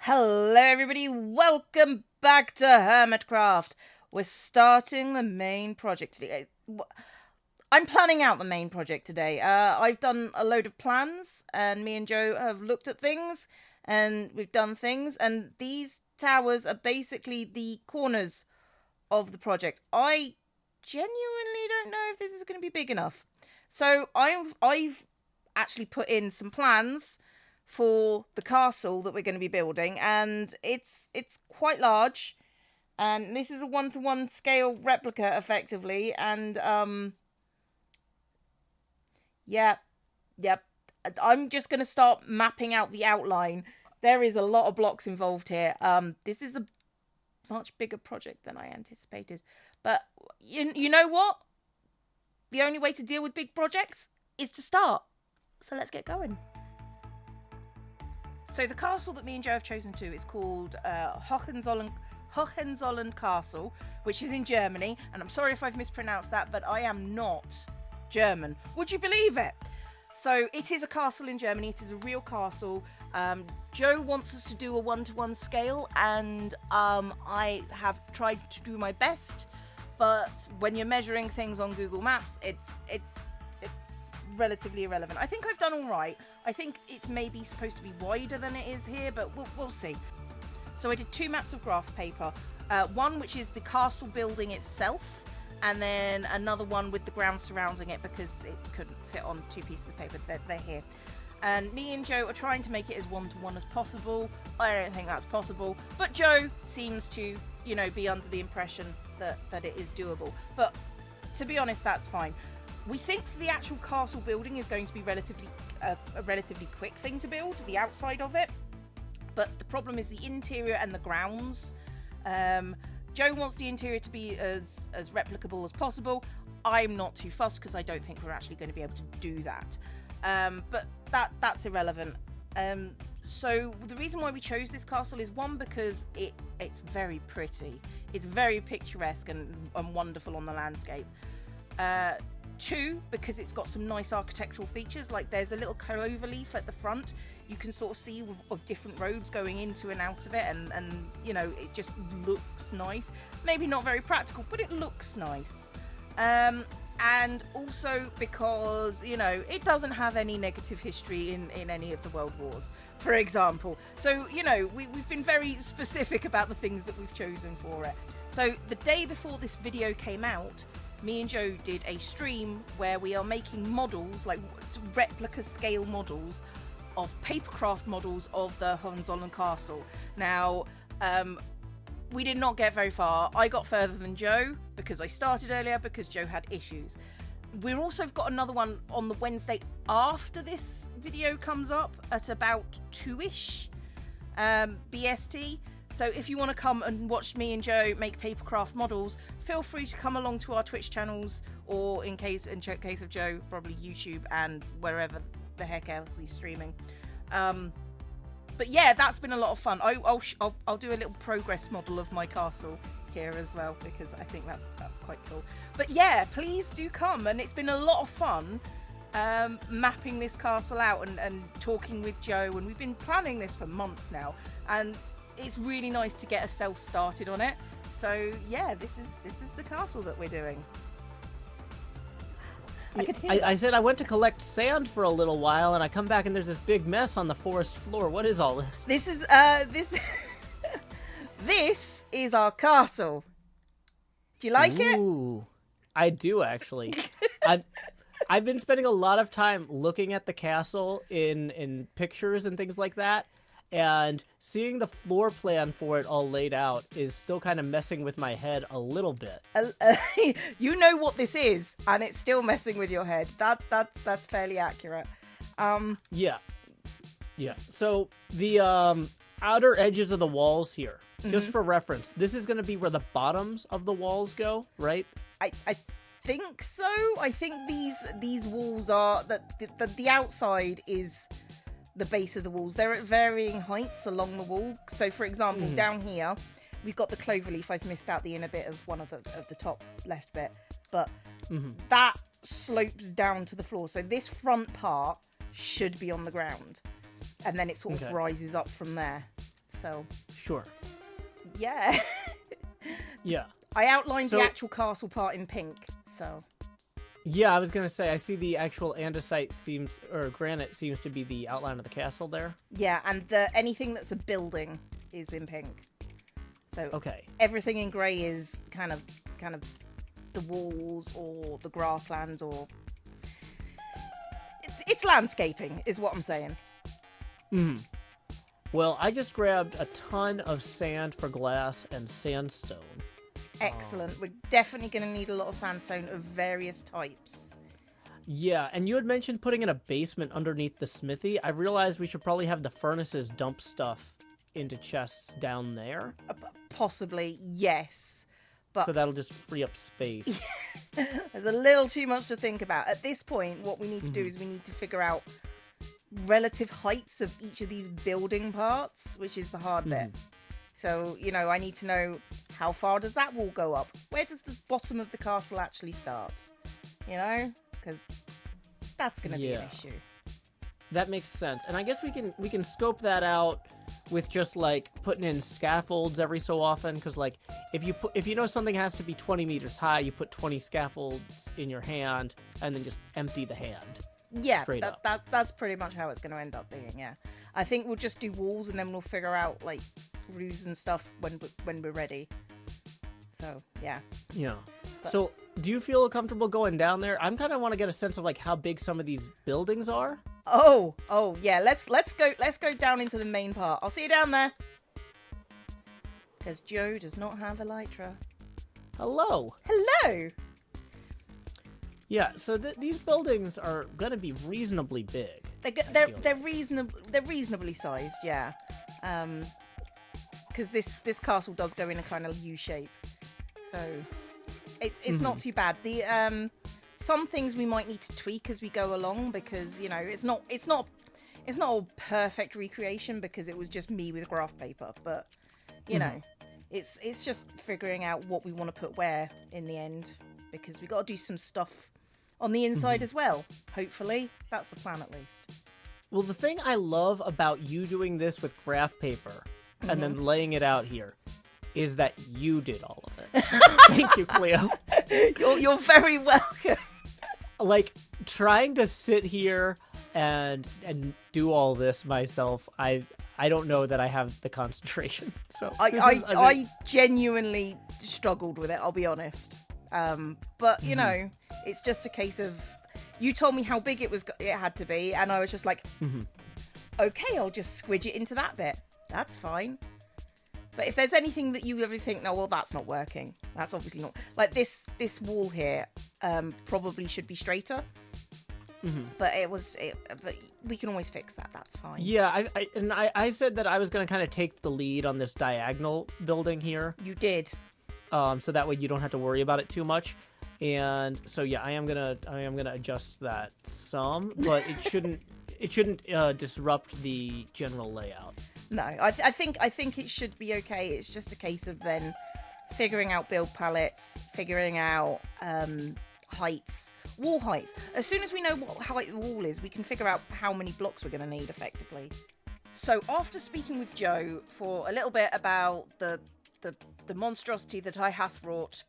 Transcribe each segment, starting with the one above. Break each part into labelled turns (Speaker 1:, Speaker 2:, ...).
Speaker 1: Hello everybody, welcome back to Hermitcraft. We're starting the main project today. I'm planning out the main project today. I've done a load of plans and me and Joe have looked at things and we've done things, and these towers are basically the corners of the project. I genuinely don't know if this is going to be big enough. So I've actually put in some plans for the castle that we're going to be building, and it's quite large, and this is a 1-to-1 scale replica effectively, and yep, I'm just going to start mapping out the outline. There is a lot of blocks involved here. This is a much bigger project than I anticipated, but you know what, the only way to deal with big projects is to start. So let's get going. So the castle that me and Joe have chosen to is called Hohenzollern Castle, which is in Germany. And I'm sorry if I've mispronounced that, but I am not German. Would you believe it? So it is a castle in Germany. It is a real castle. Joe wants us to do a 1-to-1 scale, and I have tried to do my best. But when you're measuring things on Google Maps, it's relatively irrelevant. I think I've done all right. I think it's maybe supposed to be wider than it is here, but we'll see. So I did 2 maps of graph paper. One which is the castle building itself, and then another one with the ground surrounding it because it couldn't fit on 2 pieces of paper. They're here. And me and Joe are trying to make it as 1-to-1 as possible. I don't think that's possible, but Joe seems to, be under the impression that it is doable. But to be honest, that's fine. We think the actual castle building is going to be a relatively quick thing to build, the outside of it. But the problem is the interior and the grounds. Joe wants the interior to be as replicable as possible. I'm not too fussed because I don't think we're actually going to be able to do that. But that's irrelevant. So the reason why we chose this castle is, one, because it's very pretty. It's very picturesque and wonderful on the landscape. 2, because it's got some nice architectural features, like there's a little clover leaf at the front. You can sort of see of different roads going into and out of it, and it just looks nice. Maybe not very practical, but it looks nice. And also because, it doesn't have any negative history in any of the world wars, for example. So, we've been very specific about the things that we've chosen for it. So the day before this video came out, me and Joe did a stream where we are making models, like replica scale models of papercraft models of the Hohenzollern Castle. Now, we did not get very far. I got further than Joe because I started earlier because Joe had issues. We've also got another one on the Wednesday after this video comes up at about 2ish BST. So if you want to come and watch me and Joe make papercraft models, feel free to come along to our Twitch channels, or in case of Joe, probably YouTube and wherever the heck else he's streaming. But yeah, that's been a lot of fun. I'll do a little progress model of my castle here as well, because I think that's quite cool. But yeah, please do come, and it's been a lot of fun mapping this castle out and talking with Joe, and we've been planning this for months now, and it's really nice to get ourselves started on it. So yeah, this is the castle that we're doing.
Speaker 2: I said I went to collect sand for a little while, and I come back and there's this big mess on the forest floor. What is all this?
Speaker 1: This is this is our castle. Do you like it?
Speaker 2: Ooh, I do actually. I've been spending a lot of time looking at the castle in pictures and things like that. And seeing the floor plan for it all laid out is still kind of messing with my head a little bit.
Speaker 1: You know what this is, and it's still messing with your head. That's fairly accurate.
Speaker 2: Yeah. So the outer edges of the walls here, just for reference, this is going to be where the bottoms of the walls go, right?
Speaker 1: I think so. I think these walls are the outside is the base of the walls. They're at varying heights along the wall. So for example, down here we've got the cloverleaf. I've missed out the inner bit of one of the top left bit, but that slopes down to the floor. So this front part should be on the ground, and then it sort of rises up from there. So,
Speaker 2: Sure.
Speaker 1: yeah.
Speaker 2: Yeah.
Speaker 1: I outlined
Speaker 2: So-
Speaker 1: the actual castle part in pink, so...
Speaker 2: Yeah, I was gonna say I see the actual andesite granite seems to be the outline of the castle there.
Speaker 1: Yeah, and anything that's a building is in pink. So
Speaker 2: Okay.
Speaker 1: everything in grey is kind of the walls or the grasslands or... It's landscaping, is what I'm saying.
Speaker 2: Well, I just grabbed a ton of sand for glass and sandstone.
Speaker 1: Excellent. We're definitely going to need a lot of sandstone of various types.
Speaker 2: Yeah, and you had mentioned putting in a basement underneath the smithy. I realized we should probably have the furnaces dump stuff into chests down there.
Speaker 1: Possibly, yes. But
Speaker 2: So that'll just free up space.
Speaker 1: there's a little too much to think about. At this point, what we need to do is we need to figure out relative heights of each of these building parts, which is the hard bit. So, you know, I need to know how far does that wall go up? Where does the bottom of the castle actually start? You know? Because that's going to be an issue.
Speaker 2: That makes sense. And I guess we can scope that out with just like putting in scaffolds every so often, because like if you know something has to be 20 meters high, you put 20 scaffolds in your hand and then just empty the hand.
Speaker 1: Yeah,
Speaker 2: straight up.
Speaker 1: that's pretty much how it's going to end up being. Yeah, I think we'll just do walls and then we'll figure out like roofs and stuff when we're ready. So yeah.
Speaker 2: Yeah. So do you feel comfortable going down there? I'm kind of want to get a sense of like how big some of these buildings are.
Speaker 1: Oh yeah. Let's go down into the main part. I'll see you down there. Because Joe does not have Elytra.
Speaker 2: Hello.
Speaker 1: Hello.
Speaker 2: Yeah. So these buildings are gonna be reasonably big.
Speaker 1: They're reasonably sized. Yeah. Because this castle does go in a kind of U shape, so it's not too bad. The some things we might need to tweak as we go along, because you know it's not a perfect recreation because it was just me with graph paper, but you know it's just figuring out what we want to put where in the end, because we got to do some stuff on the inside as well. Hopefully that's the plan at least.
Speaker 2: Well, the thing I love about you doing this with graph paper and then laying it out here is that you did all of it. Thank you, Cleo.
Speaker 1: You're very welcome.
Speaker 2: Like, trying to sit here and do all this myself, I don't know that I have the concentration. So
Speaker 1: I genuinely struggled with it, I'll be honest. But you know, it's just a case of you told me how big it had to be, and I was just like, okay, I'll just squidge it into that bit. That's fine. But if there's anything that you ever think, no, well, that's not working. That's obviously not. Like this wall here probably should be straighter. But but we can always fix that. That's fine.
Speaker 2: Yeah, I said that I was going to kind of take the lead on this diagonal building here.
Speaker 1: You did.
Speaker 2: So that way you don't have to worry about it too much. And so yeah, I am gonna adjust that some, but it shouldn't disrupt the general layout.
Speaker 1: No, I think it should be okay. It's just a case of then figuring out build palettes, figuring out heights, wall heights. As soon as we know what height the wall is, we can figure out how many blocks we're going to need effectively. So after speaking with Joe for a little bit about the monstrosity that I hath wrought,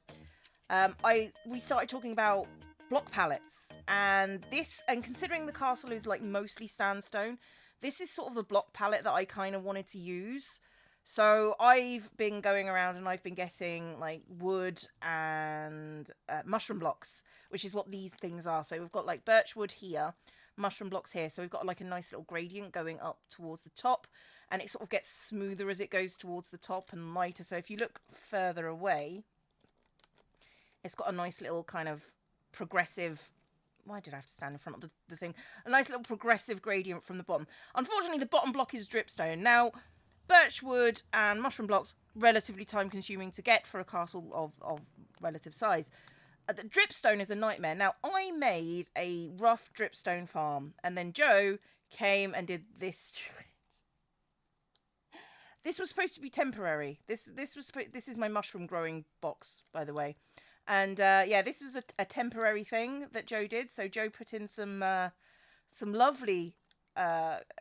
Speaker 1: we started talking about block palettes, and considering the castle is like mostly sandstone, this is sort of the block palette that I kind of wanted to use. So I've been going around and I've been getting like wood and mushroom blocks, which is what these things are. So we've got like birch wood here, mushroom blocks here. So we've got like a nice little gradient going up towards the top, and it sort of gets smoother as it goes towards the top and lighter. So if you look further away, it's got a nice little kind of progressive... Why did I have to stand in front of the thing? A nice little progressive gradient from the bottom. Unfortunately, the bottom block is dripstone. Now, birchwood and mushroom blocks, relatively time-consuming to get for a castle of relative size. The dripstone is a nightmare. Now, I made a rough dripstone farm, and then Joe came and did this to it. This was supposed to be temporary. This is my mushroom growing box, by the way. And yeah, this was a temporary thing that Joe did. So Joe put in some lovely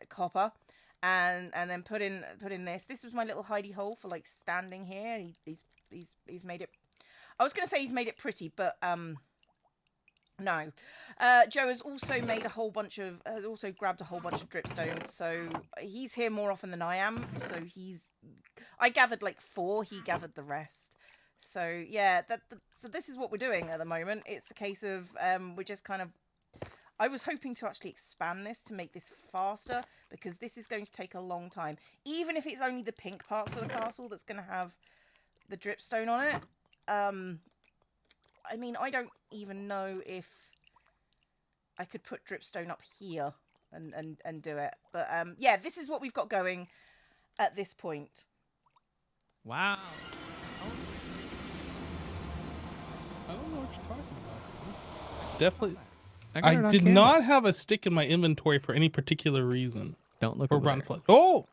Speaker 1: copper, and then put in this. This was my little hidey hole for like standing here. He's made it. I was going to say he's made it pretty, but no. Joe has also grabbed a whole bunch of dripstones, so he's here more often than I am. So I gathered like 4, he gathered the rest. So yeah, so this is what we're doing at the moment. It's a case of we're just kind of. I was hoping to actually expand this to make this faster, because this is going to take a long time. Even if it's only the pink parts of the castle that's going to have the dripstone on it. I mean, I don't even know if I could put dripstone up here and do it. But yeah, this is what we've got going at this point.
Speaker 3: Wow.
Speaker 4: I don't know what you're talking about. It's definitely.
Speaker 3: got
Speaker 4: I
Speaker 3: it on
Speaker 4: did
Speaker 3: camera.
Speaker 4: not have a stick in my inventory for any particular reason.
Speaker 3: Don't look
Speaker 4: Or
Speaker 3: over
Speaker 4: brown
Speaker 3: there.
Speaker 4: flag. Oh,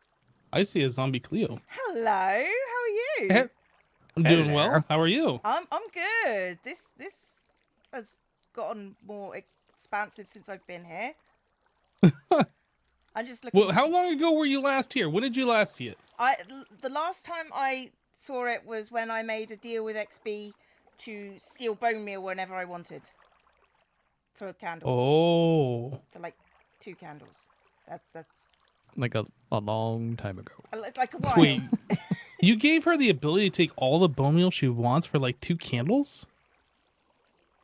Speaker 4: I see a zombie Cleo.
Speaker 1: Hello, how are you?
Speaker 4: Hey, I'm doing
Speaker 3: Hey
Speaker 4: well.
Speaker 3: there.
Speaker 4: How are you?
Speaker 1: I'm good. This has gotten more expansive since I've been here. I'm just looking.
Speaker 4: Well, how long ago were you last here? When did you last see it?
Speaker 1: The last time I saw it was when I made a deal with XB to steal bone meal whenever I wanted. For candles.
Speaker 4: Oh.
Speaker 1: For like 2 candles. That's
Speaker 3: Like a long time ago.
Speaker 1: like a while.
Speaker 4: Wait. You gave her the ability to take all the bone meal she wants for like 2 candles?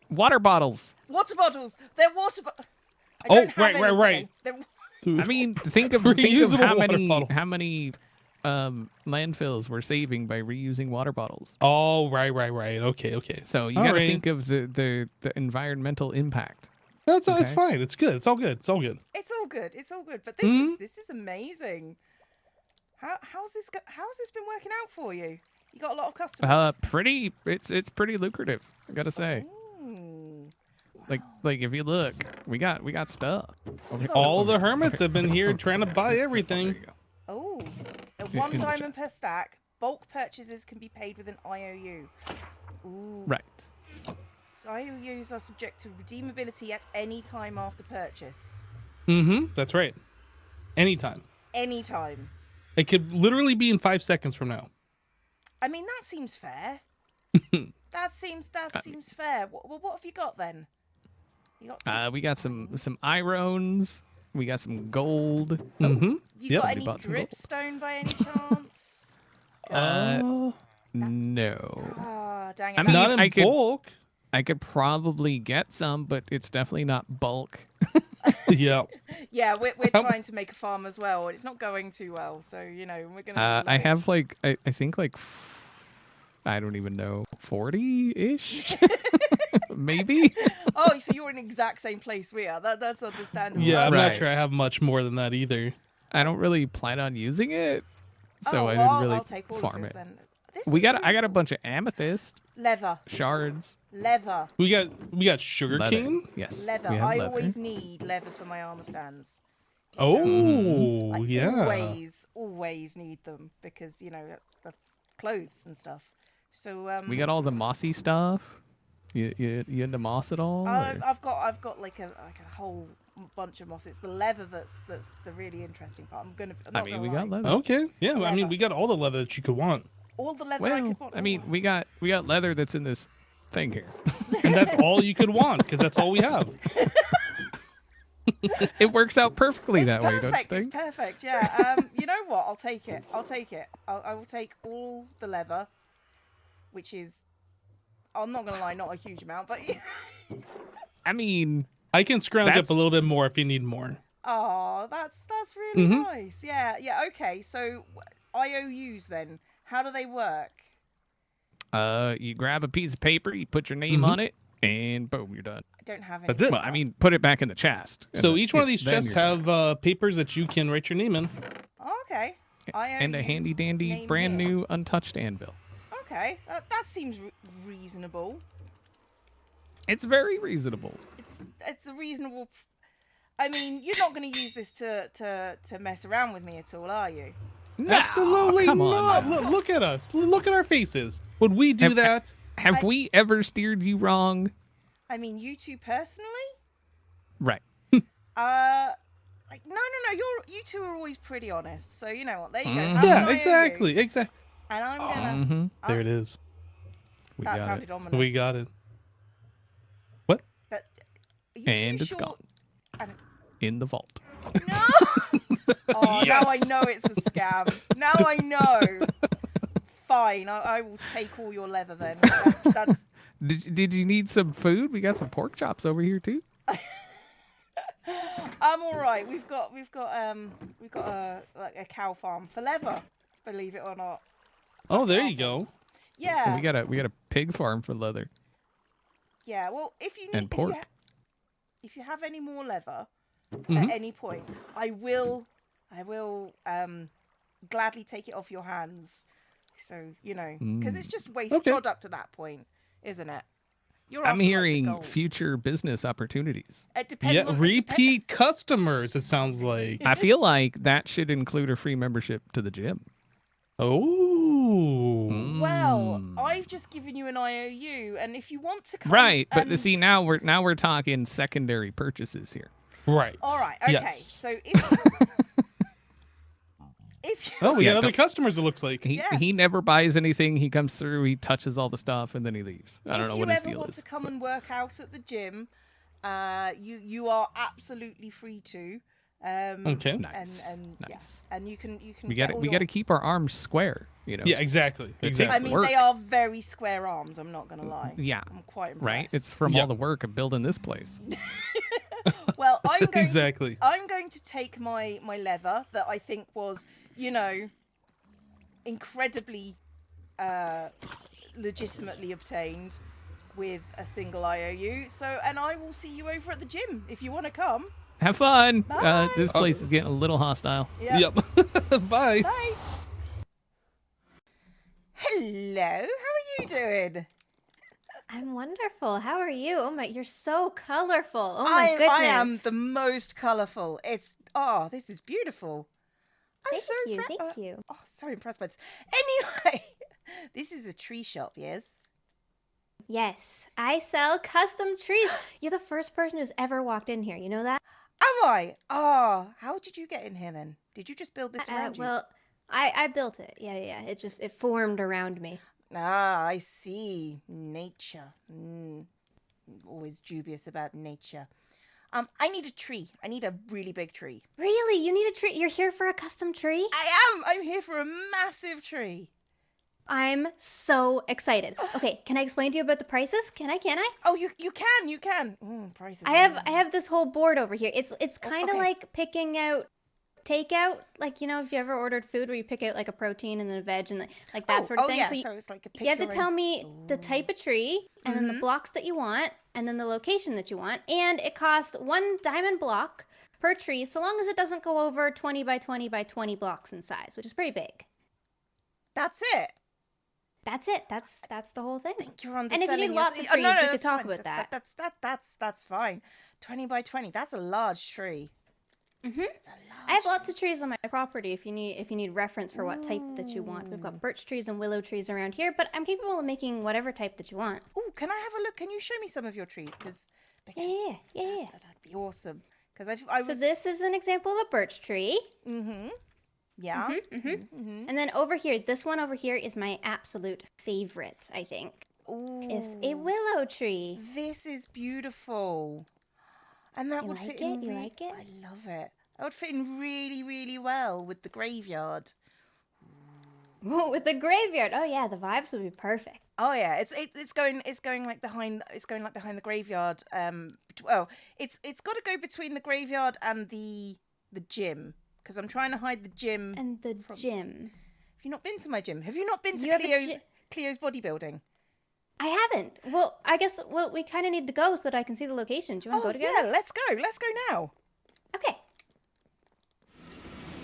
Speaker 3: Water bottles.
Speaker 1: Water bottles. They're water bottles.
Speaker 4: Oh, right.
Speaker 1: They're...
Speaker 3: I mean, think of
Speaker 4: Reusable
Speaker 3: how
Speaker 4: water
Speaker 3: many
Speaker 4: bottles.
Speaker 3: landfills we're saving by reusing water bottles.
Speaker 4: Oh, right. Okay.
Speaker 3: So you
Speaker 4: All
Speaker 3: got to
Speaker 4: right.
Speaker 3: think of the environmental impact.
Speaker 4: It's
Speaker 3: Okay.
Speaker 4: fine. It's good. It's all good.
Speaker 1: It's all good. But this is amazing. How's this been working out for you? You got a lot of customers.
Speaker 3: It's pretty lucrative, I gotta say.
Speaker 1: Ooh.
Speaker 3: Like if you look, we got stuff. Okay.
Speaker 4: All the hermits have been here trying to buy
Speaker 3: There
Speaker 4: everything.
Speaker 3: you go.
Speaker 1: Oh, at
Speaker 3: In
Speaker 1: 1
Speaker 3: the
Speaker 1: diamond
Speaker 3: chest.
Speaker 1: per stack. Bulk purchases can be paid with an IOU. Ooh.
Speaker 3: Right.
Speaker 1: So IOUs are subject to redeemability at any time after purchase.
Speaker 4: Mm-hmm. That's right. Anytime.
Speaker 1: Anytime.
Speaker 4: It could literally be in 5 seconds from now.
Speaker 1: I mean, that seems fair. that seems fair. What have you got then? You got some,
Speaker 3: We got some irons. We got some gold.
Speaker 4: Mm-hmm.
Speaker 1: you
Speaker 4: yep.
Speaker 1: got any
Speaker 3: Somebody bought some gold.
Speaker 1: dripstone by any chance?
Speaker 3: No.
Speaker 1: Ah, dang it.
Speaker 3: I mean,
Speaker 4: not in
Speaker 3: I could-
Speaker 4: bulk.
Speaker 3: I could probably get some, but it's definitely not bulk.
Speaker 4: Yeah.
Speaker 1: Yeah, we're
Speaker 4: How-
Speaker 1: trying to make a farm as well, and it's not going too well. So we're gonna.
Speaker 3: I have like I think like I don't even know 40-ish, maybe.
Speaker 1: Oh, so you're in the exact same place we are. That's understandable.
Speaker 4: Yeah, I'm
Speaker 3: Right.
Speaker 4: not sure I have much more than that either.
Speaker 3: I don't really plan on using it, so
Speaker 1: Oh,
Speaker 3: I
Speaker 1: well,
Speaker 3: didn't really
Speaker 1: I'll take all
Speaker 3: farm
Speaker 1: of this
Speaker 3: it.
Speaker 1: then. This
Speaker 3: I
Speaker 1: is
Speaker 3: got a
Speaker 1: really
Speaker 3: bunch of amethyst
Speaker 1: leather.
Speaker 3: shards.
Speaker 1: Leather.
Speaker 4: We got sugar
Speaker 3: Leather.
Speaker 4: cane.
Speaker 3: Yes.
Speaker 1: Leather.
Speaker 3: we have
Speaker 1: I
Speaker 3: leather.
Speaker 1: always need leather for my armor stands.
Speaker 4: Oh,
Speaker 1: I
Speaker 4: yeah.
Speaker 1: always need them because that's clothes and stuff. So
Speaker 3: We got all the mossy stuff. You into moss at all? or-
Speaker 1: I've got like a whole bunch of moss. It's the leather that's the really interesting part. I'm
Speaker 3: I
Speaker 1: not
Speaker 3: mean,
Speaker 1: gonna
Speaker 3: we
Speaker 1: lie.
Speaker 3: got leather.
Speaker 4: Okay. Yeah. I mean,
Speaker 1: Leather.
Speaker 4: we got all the leather that you could want,
Speaker 1: All the leather I
Speaker 3: Well,
Speaker 1: could want.
Speaker 3: I mean, we got leather that's in this thing here.
Speaker 4: and that's all you could want because that's all we have.
Speaker 3: It works out perfectly
Speaker 1: It's
Speaker 3: that way,
Speaker 1: perfect.
Speaker 3: don't you
Speaker 1: It's
Speaker 3: think?
Speaker 1: perfect. Yeah. You know what? I'll take it. I will take all the leather, which is, I'm not gonna lie, not a huge amount, but
Speaker 3: I mean,
Speaker 4: I can scrounge up
Speaker 3: That's-
Speaker 4: a little bit more if you need more.
Speaker 1: oh, that's really
Speaker 4: Mhm.
Speaker 1: nice. Yeah. Okay. So IOUs then, how do they work?
Speaker 3: you grab a piece of paper, you put your name
Speaker 4: Mhm.
Speaker 3: on it, and boom, you're done.
Speaker 1: I don't have any.
Speaker 4: That's it.
Speaker 3: Well, I mean, put it back in the chest. and
Speaker 4: So
Speaker 3: then-
Speaker 4: each one of these
Speaker 3: then
Speaker 4: chests
Speaker 3: you're done.
Speaker 4: have papers that you can write your name in.
Speaker 1: Oh, okay.
Speaker 3: and a
Speaker 1: IOU
Speaker 3: handy dandy,
Speaker 1: name
Speaker 3: brand
Speaker 1: here.
Speaker 3: new, untouched anvil.
Speaker 1: Okay, that seems reasonable.
Speaker 3: It's very reasonable.
Speaker 1: It's a reasonable. I mean, you're not going to use this to mess around with me at all, are you?
Speaker 3: No,
Speaker 4: Absolutely
Speaker 3: come
Speaker 4: not.
Speaker 3: on.
Speaker 4: Look at us. Look at our faces. Would we do
Speaker 3: Have-
Speaker 4: that?
Speaker 3: Have
Speaker 1: I-
Speaker 3: we ever steered you wrong?
Speaker 1: I mean, you two personally.
Speaker 3: Right.
Speaker 1: Like, no. You two are always pretty honest. So you know what? There you go.
Speaker 3: Mhm.
Speaker 1: Have an
Speaker 4: Yeah,
Speaker 1: IOU,
Speaker 4: exactly. Exactly.
Speaker 1: And I'm gonna.
Speaker 3: Mhm.
Speaker 4: There it is.
Speaker 3: We
Speaker 1: That
Speaker 3: got
Speaker 1: sounded
Speaker 3: it.
Speaker 1: ominous.
Speaker 4: We got it. What?
Speaker 1: That, are you
Speaker 3: And
Speaker 1: too
Speaker 3: it's
Speaker 1: short?
Speaker 3: gone.
Speaker 1: And-
Speaker 3: In the vault.
Speaker 1: No. Oh, now I
Speaker 4: Yes.
Speaker 1: know it's a scam. Now I know. Fine, I will take all your leather then. That's
Speaker 3: Did you need some food? We got some pork chops over here too.
Speaker 1: I'm all right. We've got a cow farm for leather, believe it or not.
Speaker 4: Oh, there
Speaker 1: Our
Speaker 4: you go.
Speaker 1: place. Yeah.
Speaker 3: And we got a pig farm for leather.
Speaker 1: Yeah. Well, if you
Speaker 3: And
Speaker 1: need
Speaker 3: pork.
Speaker 1: if you have any more leather
Speaker 4: Mhm.
Speaker 1: at any point, I will gladly take it off your hands. So, because it's just waste
Speaker 4: Okay.
Speaker 1: product at that point, isn't it? You're
Speaker 3: I'm
Speaker 1: after, like, the
Speaker 3: hearing
Speaker 1: gold.
Speaker 3: future business opportunities.
Speaker 1: It depends
Speaker 4: Yeah,
Speaker 1: on
Speaker 4: repeat customers. It sounds like.
Speaker 3: I feel like that should include a free membership to the gym.
Speaker 4: Oh.
Speaker 1: Well,
Speaker 3: Mm.
Speaker 1: I've just given you an IOU, and if you want to come,
Speaker 3: Right, but
Speaker 1: and...
Speaker 3: see now we're talking secondary purchases here.
Speaker 4: Right.
Speaker 1: All right. Okay.
Speaker 4: Yes.
Speaker 1: So if if you...
Speaker 4: Oh, we
Speaker 3: Yeah,
Speaker 4: got other
Speaker 3: don't-
Speaker 4: customers. It looks like.
Speaker 3: He never buys anything. He comes through, he touches all the stuff, and then he leaves. I don't know what his
Speaker 1: If you
Speaker 3: deal
Speaker 1: ever want
Speaker 3: is.
Speaker 1: to come and work out at the gym, you are absolutely free to.
Speaker 4: Okay.
Speaker 3: Nice.
Speaker 1: And
Speaker 3: Nice.
Speaker 1: yeah, and you can
Speaker 3: We
Speaker 1: get
Speaker 3: got
Speaker 1: all
Speaker 3: we
Speaker 1: your...
Speaker 3: got to keep our arms square.
Speaker 4: Yeah, exactly.
Speaker 3: It
Speaker 4: Exactly.
Speaker 1: I
Speaker 3: takes
Speaker 1: mean,
Speaker 3: work.
Speaker 1: they are very square arms. I'm not gonna lie.
Speaker 3: Yeah.
Speaker 1: I'm quite impressed.
Speaker 3: Right. It's from
Speaker 4: Yeah.
Speaker 3: all the work of building this place.
Speaker 1: Well, I'm going
Speaker 4: Exactly.
Speaker 1: I'm going to take my leather that I think was, incredibly legitimately obtained with a single IOU. So, and I will see you over at the gym if you want to come.
Speaker 3: Have fun.
Speaker 1: Bye.
Speaker 3: This place is getting a little hostile.
Speaker 1: Yeah.
Speaker 4: Yep. Bye.
Speaker 1: Bye. Hello. How are you doing?
Speaker 5: I'm wonderful. How are you? Oh my, you're so colorful. Oh my goodness.
Speaker 1: I am the most colourful. This is beautiful. I'm
Speaker 5: Thank you.
Speaker 1: Oh, so impressed by this. Anyway, this is a tree shop, yes?
Speaker 5: Yes, I sell custom trees. You're the first person who's ever walked in here. You know that?
Speaker 1: Am I? Oh, how did you get in here then? Did you just build this around you?
Speaker 5: Well, I built it. Yeah. It formed around me.
Speaker 1: Ah, I see. Nature. Always dubious about nature. I need a tree. I need a really big tree.
Speaker 5: Really? You need a tree? You're here for a custom tree?
Speaker 1: I am. I'm here for a massive tree.
Speaker 5: I'm so excited. Okay, can I explain to you about the prices? Can I?
Speaker 1: Oh, you can. Prices.
Speaker 5: I have this whole board over here. It's kind of
Speaker 1: okay.
Speaker 5: like picking out takeout, like, if you ever ordered food where you pick out like a protein and then a veg and like that sort of thing.
Speaker 1: Yeah,
Speaker 5: So
Speaker 1: it's like a
Speaker 5: you have to
Speaker 1: pick
Speaker 5: tell me the type of tree and then the blocks that you want and then the location that you want. And it costs 1 diamond block per tree, so long as it doesn't go over 20 by 20 by 20 blocks in size, which is pretty big.
Speaker 1: That's it.
Speaker 5: That's it. That's the whole thing.
Speaker 1: I think you're
Speaker 5: And if you
Speaker 1: underselling
Speaker 5: need lots of trees, we could talk about that.
Speaker 1: That's fine. 20 by 20. That's a large tree.
Speaker 5: Mm-hmm.
Speaker 1: It's a large
Speaker 5: I have lots of trees on my property if you need reference for what type that you want. We've
Speaker 1: Ooh.
Speaker 5: got birch trees and willow trees around here, but I'm capable of making whatever type that you want.
Speaker 1: Oh, can I have a look? Can you show me some of your trees? Because
Speaker 5: Yeah.
Speaker 1: that'd be awesome. Because I was.
Speaker 5: So this is an example of a birch tree.
Speaker 1: Mm-hmm. Yeah.
Speaker 5: Mm-hmm. And then over here, this one over here is my absolute favorite, I think.
Speaker 1: Ooh.
Speaker 5: Is a willow tree.
Speaker 1: This is beautiful. And that
Speaker 5: You
Speaker 1: would
Speaker 5: like
Speaker 1: fit
Speaker 5: it?
Speaker 1: in.
Speaker 5: You like it?
Speaker 1: I love it. That would fit in really, really well with the graveyard.
Speaker 5: With the graveyard. Oh yeah, the vibes would be perfect.
Speaker 1: Oh yeah, it's going like behind the graveyard. Well, it's got to go between the graveyard and the gym because I'm trying to hide the gym.
Speaker 5: And the gym.
Speaker 1: Have you not been to my gym? Have you not been to
Speaker 5: You have a
Speaker 1: Cleo's bodybuilding?
Speaker 5: I haven't. Well, I guess we kind of need to go so that I can see the location. Do you want to go together?
Speaker 1: Yeah, let's go. Let's go now.
Speaker 5: Okay.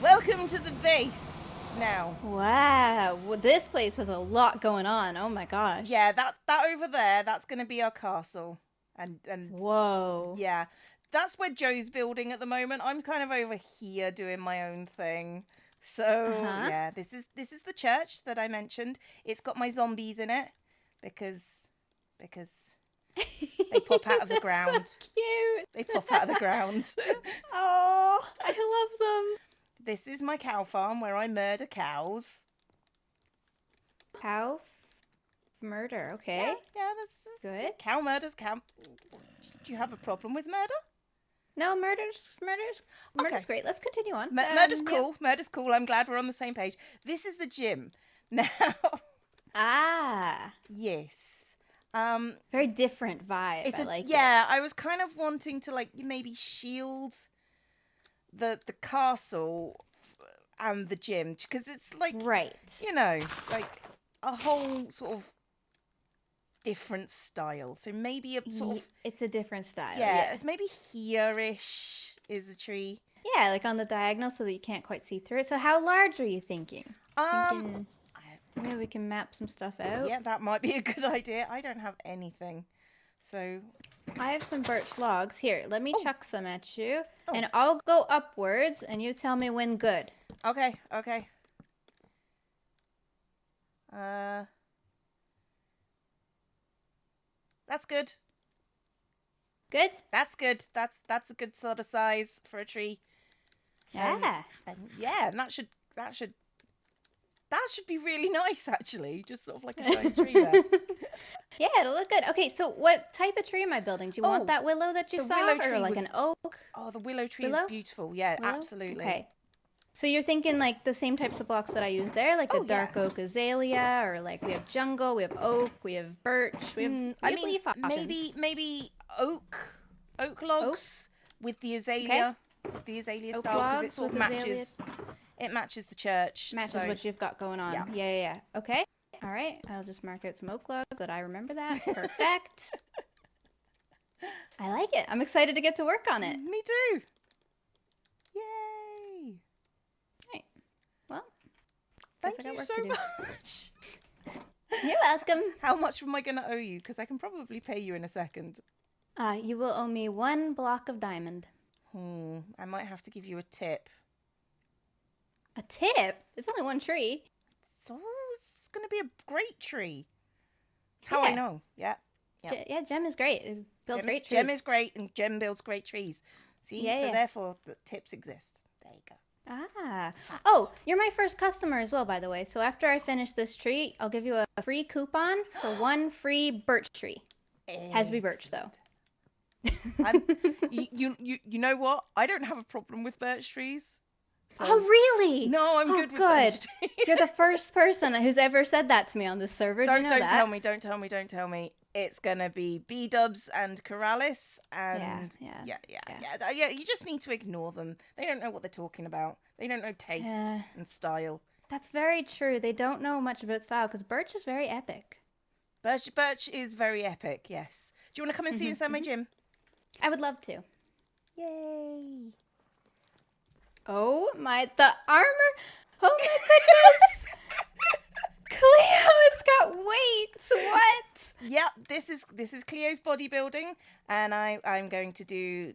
Speaker 1: Welcome to the base now.
Speaker 5: Wow, well, this place has a lot going on. Oh my gosh.
Speaker 1: Yeah, that over there, that's going to be our castle. And
Speaker 5: Whoa.
Speaker 1: yeah, that's where Joe's building at the moment. I'm kind of over here doing my own thing. So yeah, this is the church that I mentioned. It's got my zombies in it because They pop out of the ground.
Speaker 5: So cute.
Speaker 1: They pop out of the ground.
Speaker 5: Oh, I love them.
Speaker 1: This is my cow farm where I murder cows.
Speaker 5: Cow murder. Okay.
Speaker 1: Yeah, that's
Speaker 5: Good.
Speaker 1: Cow murders. Cow. Do you have a problem with murder?
Speaker 5: No, murder's great. Let's continue on.
Speaker 1: Murder's
Speaker 5: Yeah.
Speaker 1: cool. Murder's cool. I'm glad we're on the same page. This is the gym. Now,
Speaker 5: Ah,
Speaker 1: yes.
Speaker 5: very different vibe.
Speaker 1: It's
Speaker 5: I like it.
Speaker 1: yeah, I was kind of wanting to like maybe shield the castle and the gym because it's like
Speaker 5: Right.
Speaker 1: you know like a whole sort of different style. So maybe a sort of
Speaker 5: It's a different style.
Speaker 1: yeah, it's maybe here-ish is a tree.
Speaker 5: Yeah, like on the diagonal so that you can't quite see through it. So how large are you thinking? Thinking maybe we can map some stuff out.
Speaker 1: Yeah, that might be a good idea. I don't have anything, so
Speaker 5: I have some birch logs. Here, let me chuck some at you.
Speaker 1: Oh.
Speaker 5: And I'll go upwards and you tell me when good.
Speaker 1: okay. That's good.
Speaker 5: Good?
Speaker 1: That's good. That's a good sort of size for a tree.
Speaker 5: Yeah.
Speaker 1: And yeah, and that should be really nice actually. Just sort of like a giant tree there.
Speaker 5: Yeah, it'll look good. Okay, so what type of tree am I building? Do you want
Speaker 1: Oh,
Speaker 5: that willow that you
Speaker 1: the
Speaker 5: saw
Speaker 1: willow
Speaker 5: or
Speaker 1: tree
Speaker 5: like
Speaker 1: was-
Speaker 5: an oak?
Speaker 1: Oh, the willow tree
Speaker 5: Willow?
Speaker 1: is beautiful. Yeah,
Speaker 5: Willow?
Speaker 1: absolutely.
Speaker 5: Okay. So you're thinking like the same types of blocks that I use there, like the
Speaker 1: Oh, yeah.
Speaker 5: dark oak azalea, or like we have jungle, we have oak, we have birch, we have,
Speaker 1: I
Speaker 5: leaf
Speaker 1: mean,
Speaker 5: options.
Speaker 1: maybe oak logs with the azalea, the azalea
Speaker 5: Oak
Speaker 1: style because it
Speaker 5: logs
Speaker 1: sort of
Speaker 5: with azalea.
Speaker 1: matches. It matches the church.
Speaker 5: Matches
Speaker 1: so-
Speaker 5: what you've got going on.
Speaker 1: yeah.
Speaker 5: Yeah. Okay. All right. I'll just mark out some oak log that I remember that. Perfect. I like it. I'm excited to get to work on it.
Speaker 1: Me too. Yay!
Speaker 5: Right. Well,
Speaker 1: Thank
Speaker 5: I got
Speaker 1: you
Speaker 5: work
Speaker 1: so
Speaker 5: to do.
Speaker 1: much.
Speaker 5: you're welcome.
Speaker 1: How much am I going to owe you? Because I can probably pay you in a second.
Speaker 5: You will owe me 1 block of diamond.
Speaker 1: I might have to give you a tip.
Speaker 5: A tip? It's only 1 tree.
Speaker 1: So it's going to be a great tree. That's how I
Speaker 5: Yeah.
Speaker 1: know. Yeah. Yep.
Speaker 5: Yeah, Gem is great. It builds great trees.
Speaker 1: Gem is great, and Gem builds great trees. See,
Speaker 5: Yeah,
Speaker 1: so
Speaker 5: yeah.
Speaker 1: therefore the tips exist. There you go.
Speaker 5: Ah. Oh, you're my first customer as well, by the way. So after I finish this tree, I'll give you a free coupon for 1 free birch tree. Has to be birch, though.
Speaker 1: You know what? I don't have a problem with birch trees. So.
Speaker 5: Oh, really?
Speaker 1: No, I'm
Speaker 5: Oh,
Speaker 1: good with birch trees.
Speaker 5: You're the first person who's ever said that to me on this server. Do you know
Speaker 1: Don't
Speaker 5: that?
Speaker 1: tell me. Don't tell me. It's gonna be B-dubs and Corrales and
Speaker 5: Yeah.
Speaker 1: yeah. You just need to ignore them. They don't know what they're talking about. They don't know taste
Speaker 5: Yeah.
Speaker 1: and style.
Speaker 5: That's very true. They don't know much about style because birch is very epic.
Speaker 1: Birch is very epic. Yes. Do you want to come and see inside my gym?
Speaker 5: I would love to.
Speaker 1: Yay!
Speaker 5: Oh the armor! Oh my goodness! Cleo, it's got weight. What?
Speaker 1: Yeah, this is Cleo's bodybuilding, and I'm going to do.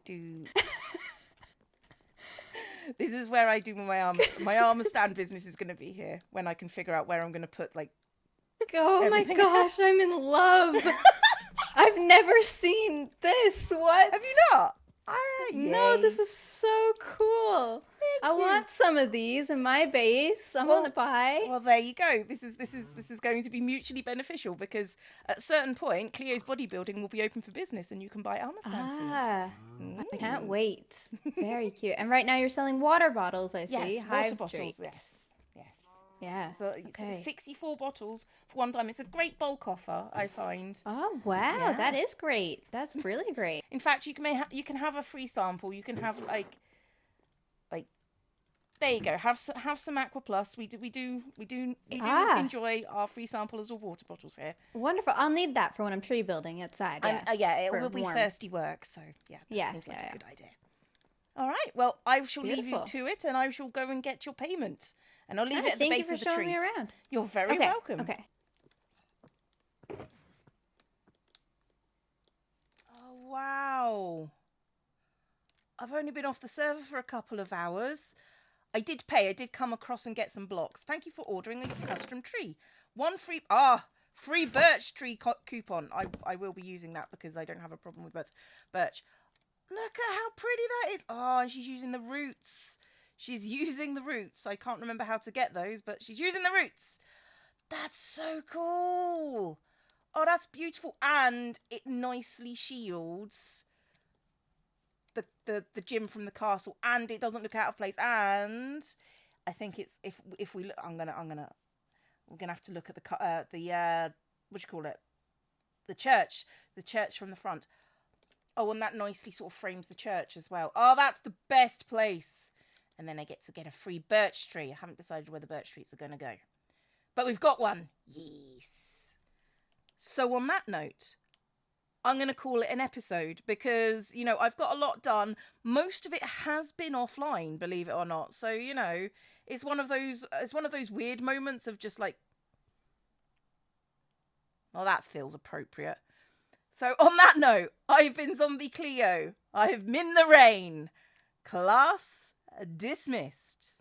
Speaker 1: This is where I do my arm. My arm stand business is going to be here when I can figure out where I'm going to put like.
Speaker 5: Oh my
Speaker 1: Everything
Speaker 5: gosh, I'm in love. I've never seen this. What?
Speaker 1: Have you not?
Speaker 5: No,
Speaker 1: Yay.
Speaker 5: this is so cool. I
Speaker 1: you.
Speaker 5: want some of these in my base. I want to buy.
Speaker 1: Well, there you go. This is going to be mutually beneficial because at a certain point, Cleo's bodybuilding will be open for business, and you can buy armor stand seats.
Speaker 5: I can't wait. Very cute. And right now you're selling water bottles, I see.
Speaker 1: Yes, water
Speaker 5: Hive
Speaker 1: bottles.
Speaker 5: treat.
Speaker 1: Yes.
Speaker 5: Yeah.
Speaker 1: So it's
Speaker 5: Okay.
Speaker 1: 64 bottles for one time. It's a great bulk offer, I find.
Speaker 5: Oh wow,
Speaker 1: Yeah.
Speaker 5: that is great. That's really great.
Speaker 1: In fact, you can have a free sample. You can have like there you go. Have some Aqua Plus. We do enjoy our free sample as water bottles here.
Speaker 5: Wonderful. I'll need that for when I'm tree building outside. Yeah.
Speaker 1: It
Speaker 5: for
Speaker 1: will be
Speaker 5: warm.
Speaker 1: thirsty work. So that seems like
Speaker 5: yeah.
Speaker 1: a good idea. All right. Well, I shall leave you
Speaker 5: Beautiful.
Speaker 1: to it, and I shall go and get your payment, and I'll leave it at the
Speaker 5: Thank you
Speaker 1: base
Speaker 5: for
Speaker 1: of the
Speaker 5: showing
Speaker 1: tree.
Speaker 5: me around.
Speaker 1: You're very
Speaker 5: Okay.
Speaker 1: welcome.
Speaker 5: Okay.
Speaker 1: Oh, wow. I've only been off the server for a couple of hours. I did pay. I did come across and get some blocks. Thank you for ordering a custom tree. Free birch tree coupon. I will be using that because I don't have a problem with both birch. Look at how pretty that is. Oh, and she's using the roots. She's using the roots. I can't remember how to get those, but she's using the roots. That's so cool. Oh, that's beautiful. And it nicely shields the gym from the castle, and it doesn't look out of place. And I think it's if we look, we're gonna have to look at the what do you call it? The church from the front. Oh, and that nicely sort of frames the church as well. Oh, that's the best place. And then I get to get a free birch tree. I haven't decided where the birch trees are going to go. But we've got one. Yes. So on that note, I'm going to call it an episode because, you know, I've got a lot done. Most of it has been offline, believe it or not. So, you know, it's one of those weird moments of just like, well, that feels appropriate. So on that note, I've been Zombie Cleo. I've been the rain. Class dismissed.